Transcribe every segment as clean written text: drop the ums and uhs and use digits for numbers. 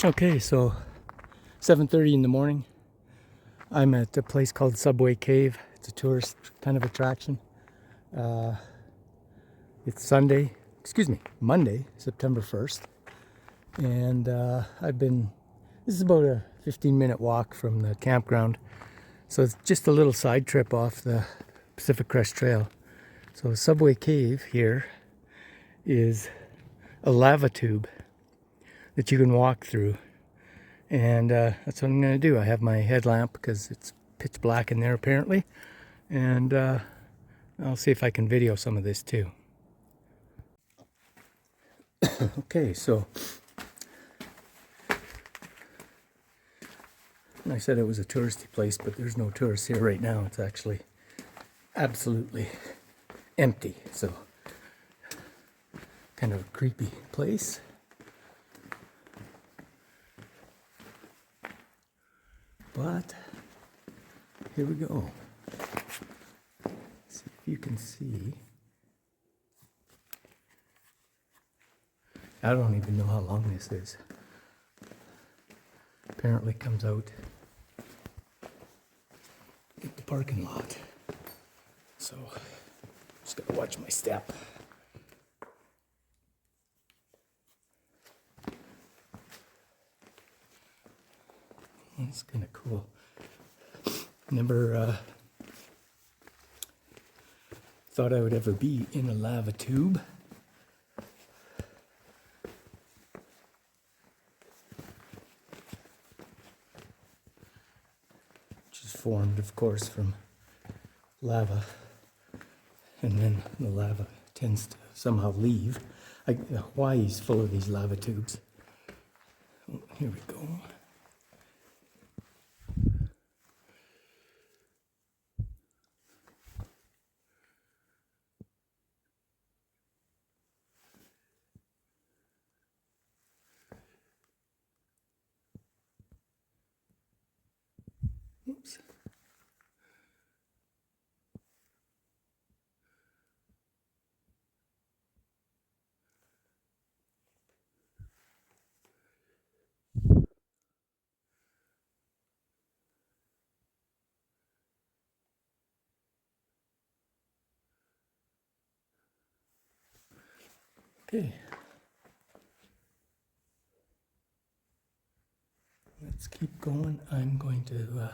Okay, so 7:30 in the morning. I'm at a place called Subway Cave. It's a tourist kind of attraction. It's Monday, September 1st. And this is about a 15-minute walk from the campground. So it's just a little side trip off the Pacific Crest Trail. So Subway Cave here is a lava tube that you can walk through. And that's what I'm going to do. I have my headlamp because it's pitch black in there apparently. And I'll see if I can video some of this too. Okay, so I said it was a touristy place, but there's no tourists here right now. It's actually absolutely empty. So kind of a creepy place. But here we go. See if you can see. I don't even know how long this is. Apparently comes out in the parking lot. So just gotta watch my step. It's kind of cool. Never thought I would ever be in a lava tube. Which is formed, of course, from lava. And then the lava tends to somehow leave. Hawaii's full of these lava tubes. Oh, here we go. Oops. Okay. Let's keep going. I'm going to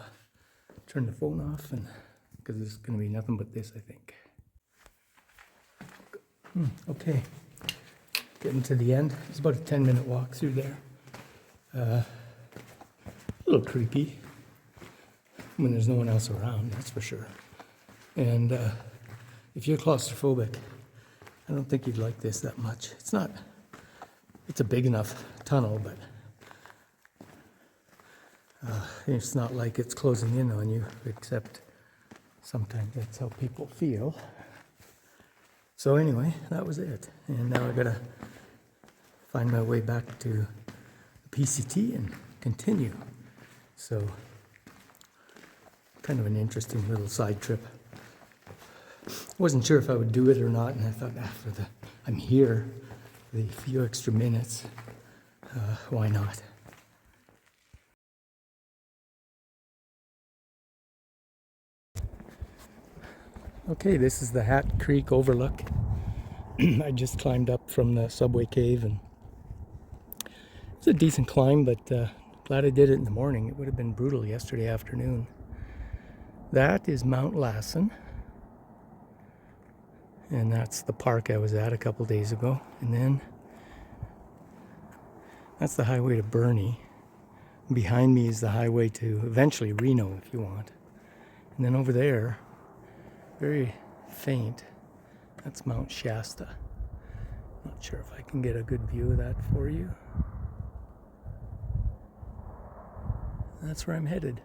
turn the phone off, and because there's going to be nothing but this, I think. Okay, getting to the end. It's about a 10-minute walk through there. A little creepy when there's no one else around, that's for sure. And if you're claustrophobic, I don't think you'd like this that much. It's a big enough tunnel, but it's not like it's closing in on you, except sometimes that's how people feel. So anyway, that was it. And now I gotta find my way back to the PCT and continue. So kind of an interesting little side trip. Wasn't sure if I would do it or not, and I thought I'm here, the few extra minutes, why not? Okay, this is the Hat Creek overlook. I just climbed up from the Subway Cave, and it's a decent climb, but glad I did it in the morning. It would have been brutal yesterday afternoon. That is Mount Lassen, and that's the park I was at a couple days ago. And then that's the highway to Burnie. Behind me is the highway to eventually Reno, if you want. And then over there, very faint, that's Mount Shasta. Not sure if I can get a good view of that for you. That's where I'm headed.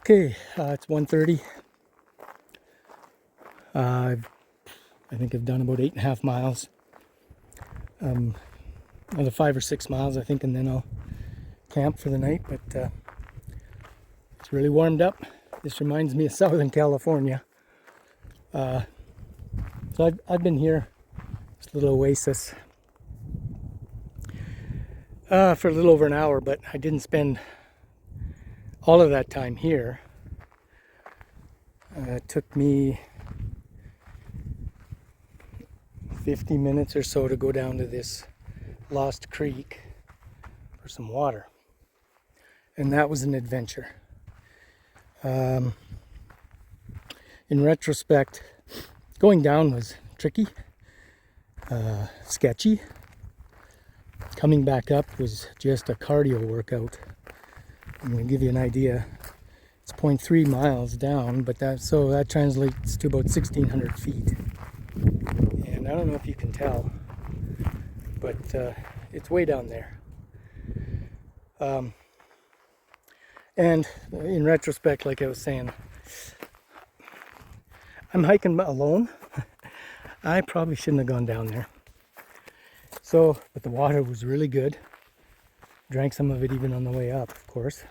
Okay, it's 1:30. I think I've done about 8.5 miles. Another 5 or 6 miles, I think, and then I'll camp for the night. But it's really warmed up. This reminds me of Southern California. So I've been here, this little oasis, for a little over an hour, but I didn't spend all of that time here. It took me 50 minutes or so to go down to this lost creek for some water. And that was an adventure. In retrospect, going down was tricky, sketchy. Coming back up was just a cardio workout. I'm going to give you an idea. It's 0.3 miles down, but that translates to about 1,600 feet. And I don't know if you can tell, but it's way down there. And in retrospect, like I was saying, I'm hiking alone. I probably shouldn't have gone down there. So, but the water was really good. Drank some of it even on the way up, of course.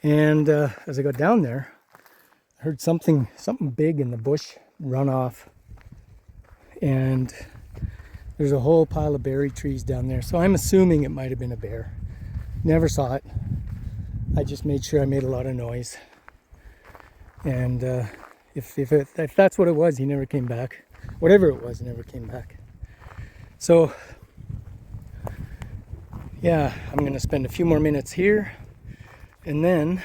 And as I got down there, I heard something big in the bush run off. And there's a whole pile of berry trees down there. So I'm assuming it might have been a bear. Never saw it. I just made sure I made a lot of noise. And if that's what it was, he never came back. Whatever it was, never came back. So, yeah, I'm going to spend a few more minutes here. And then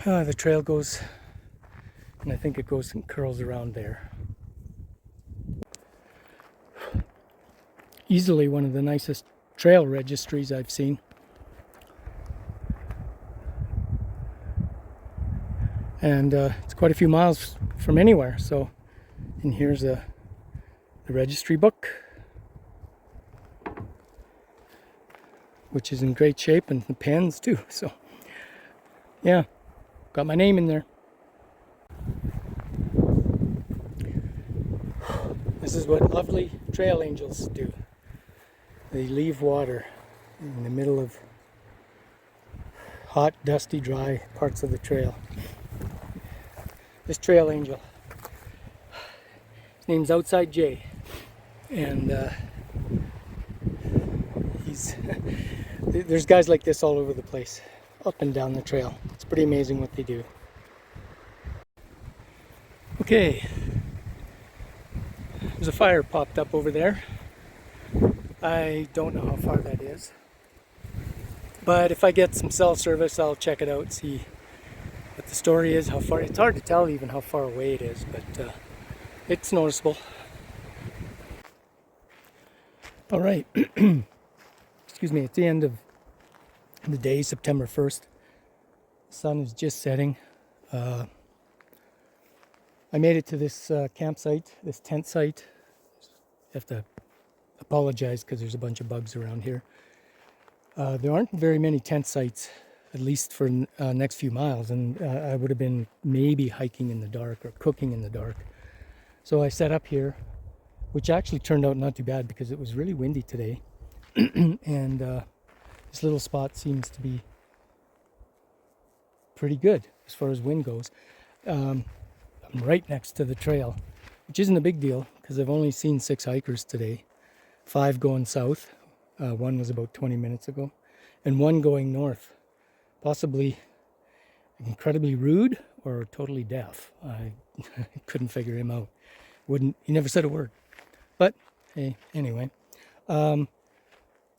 the trail goes, and I think it goes and curls around there. Easily one of the nicest trail registries I've seen. And it's quite a few miles from anywhere. So, and here's the registry book, which is in great shape, and the pens too. So, yeah, got my name in there. This is what lovely trail angels do. They leave water in the middle of hot, dusty, dry parts of the trail. This trail angel, his name's Outside Jay, and there's guys like this all over the place, up and down the trail. It's pretty amazing what they do. Okay, there's a fire popped up over there. I don't know how far that is, but if I get some cell service, I'll check it out, see what the story is, how far. It's hard to tell even how far away it is, but it's noticeable. All right, excuse me, it's the end of the day, September 1st. The sun is just setting. I made it to this campsite, this tent site. I have to apologize because there's a bunch of bugs around here. There aren't very many tent sites, at least for next few miles, and I would have been maybe hiking in the dark or cooking in the dark. So I set up here, which actually turned out not too bad because it was really windy today. And this little spot seems to be pretty good as far as wind goes. I'm right next to the trail, which isn't a big deal because I've only seen 6 hikers today. 5 going south, one was about 20 minutes ago, and 1 going north. Possibly incredibly rude or totally deaf. I couldn't figure him out. He never said a word. But hey, anyway.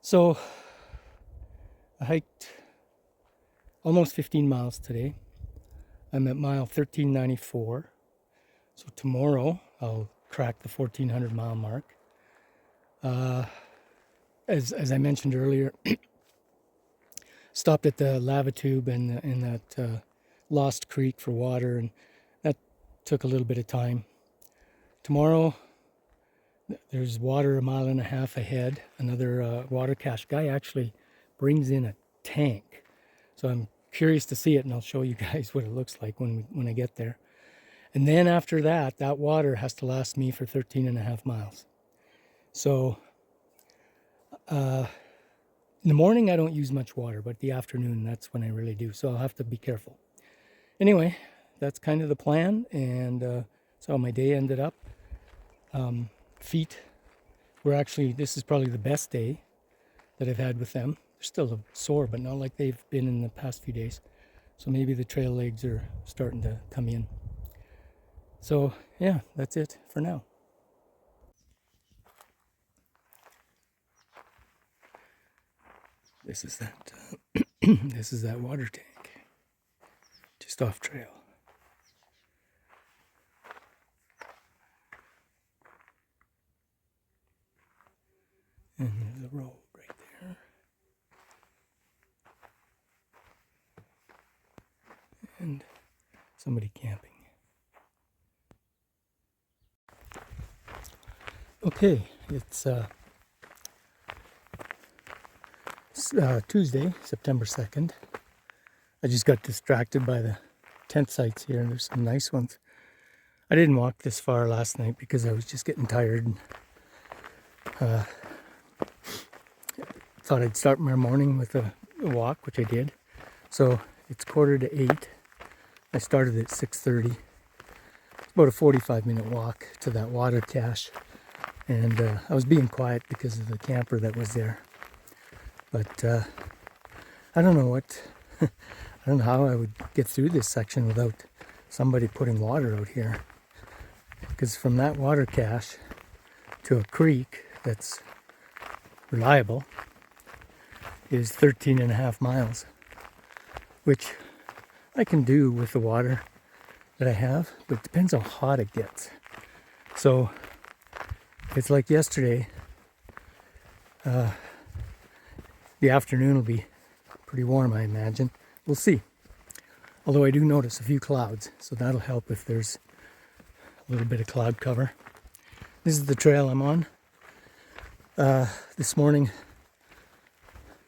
So I hiked almost 15 miles today. I'm at mile 1394. So tomorrow I'll crack the 1,400 mile mark. As I mentioned earlier, stopped at the lava tube and in that lost creek for water, and that took a little bit of time. Tomorrow there's water 1.5 miles ahead. Another water cache guy actually brings in a tank, so I'm curious to see it, and I'll show you guys what it looks like when I get there. And then after that water has to last me for 13.5 miles. So in the morning I don't use much water, but the afternoon, that's when I really do. So I'll have to be careful. Anyway, that's kind of the plan, and that's how my day ended up. Feet were actually, this is probably the best day that I've had with them. They're still sore, but not like they've been in the past few days. So maybe the trail legs are starting to come in. So yeah, that's it for now. This is that this is that water tank just off trail. And there's a road right there. And somebody camping. Okay, it's Tuesday, September 2nd. I just got distracted by the tent sites here, and there's some nice ones. I didn't walk this far last night because I was just getting tired. Thought I'd start my morning with a walk, which I did. So it's 7:45. I started at 6:30. It's about a 45-minute walk to that water cache. And I was being quiet because of the camper that was there. But I don't know what, I don't know how I would get through this section without somebody putting water out here. Because from that water cache to a creek that's reliable is 13.5 miles, which I can do with the water that I have, but it depends how hot it gets. So if it's like yesterday, the afternoon will be pretty warm, I imagine. We'll see. Although I do notice a few clouds, so that'll help if there's a little bit of cloud cover. This is the trail I'm on. This morning,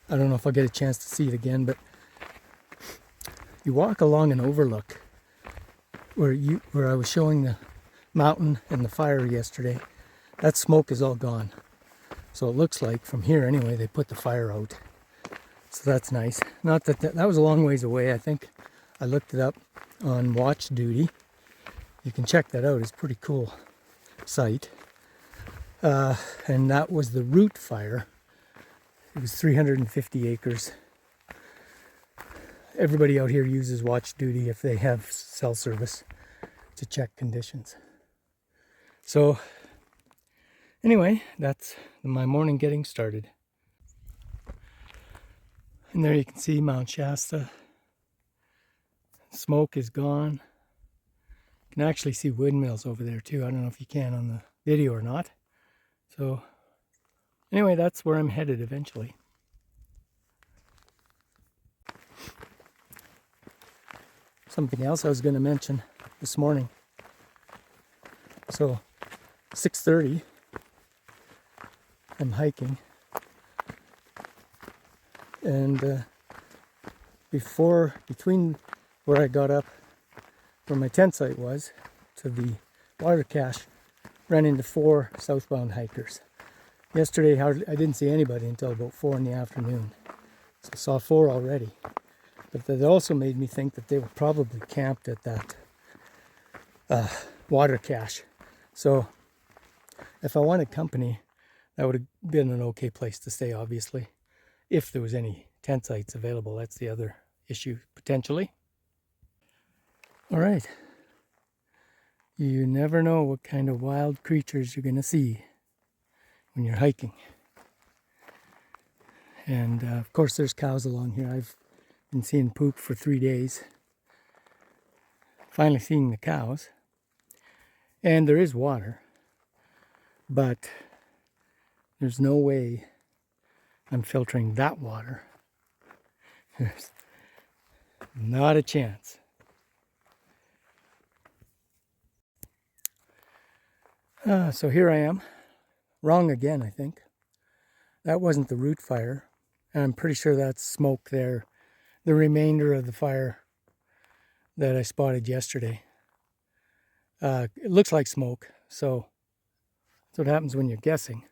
I don't know if I'll get a chance to see it again, but you walk along an overlook where I was showing the mountain and the fire yesterday. That smoke is all gone. So it looks like from here anyway, they put the fire out. So that's nice. Not that was a long ways away. I think I looked it up on Watch Duty. You can check that out. It's a pretty cool site. And that was the root fire. It was 350 acres. Everybody out here uses Watch Duty if they have cell service to check conditions. So anyway, that's my morning getting started. And there you can see Mount Shasta. Smoke is gone. You can actually see windmills over there too. I don't know if you can on the video or not. So anyway, that's where I'm headed eventually. Something else I was going to mention this morning. So 6:30, I'm hiking, and between where I got up, where my tent site was, to the water cache, ran into 4 southbound hikers. Yesterday, I didn't see anybody until about 4 in the afternoon. So I saw 4 already. But that also made me think that they were probably camped at that water cache. So if I wanted company, that would have been an okay place to stay, obviously. If there was any tent sites available, that's the other issue, potentially. All right. You never know what kind of wild creatures you're going to see when you're hiking. And of course, there's cows along here. I've been seeing poop for 3 days. Finally seeing the cows. And there is water. But there's no way I'm filtering that water. There's not a chance. So here I am. Wrong again, I think. That wasn't the root fire. And I'm pretty sure that's smoke there. The remainder of the fire that I spotted yesterday. It looks like smoke, so that's what happens when you're guessing.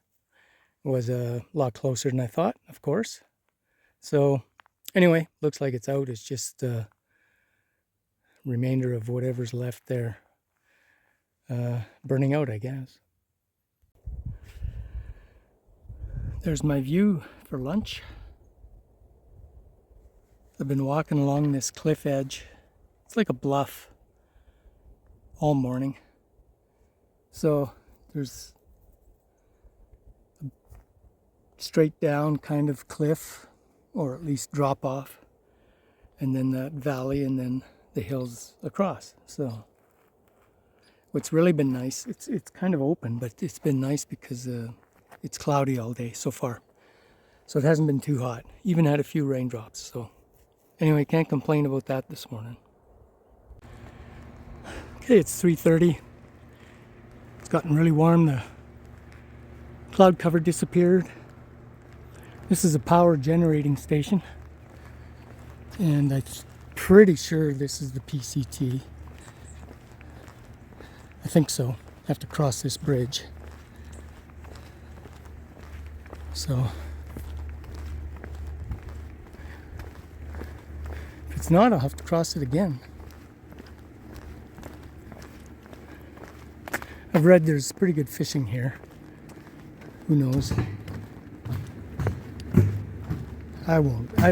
was a lot closer than I thought, of course. So anyway, looks like it's out. It's just a remainder of whatever's left there burning out, I guess. There's my view for lunch. I've been walking along this cliff edge. It's like a bluff all morning. So there's a straight down kind of cliff, or at least drop off, and then that valley, and then the hills across. So what's really been nice, it's kind of open, but it's been nice because it's cloudy all day so far. So it hasn't been too hot. Even had a few raindrops. So anyway, can't complain about that this morning. Okay, it's 3:30. It's gotten really warm. The cloud cover disappeared. This is a power generating station. And I'm pretty sure this is the PCT. I think so. I have to cross this bridge. So if it's not, I'll have to cross it again. I've read there's pretty good fishing here. Who knows? I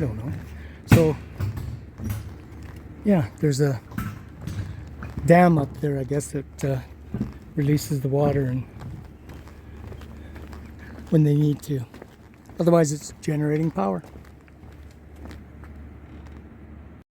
don't know. So yeah, there's a dam up there, I guess, that releases the water and when they need to. Otherwise it's generating power.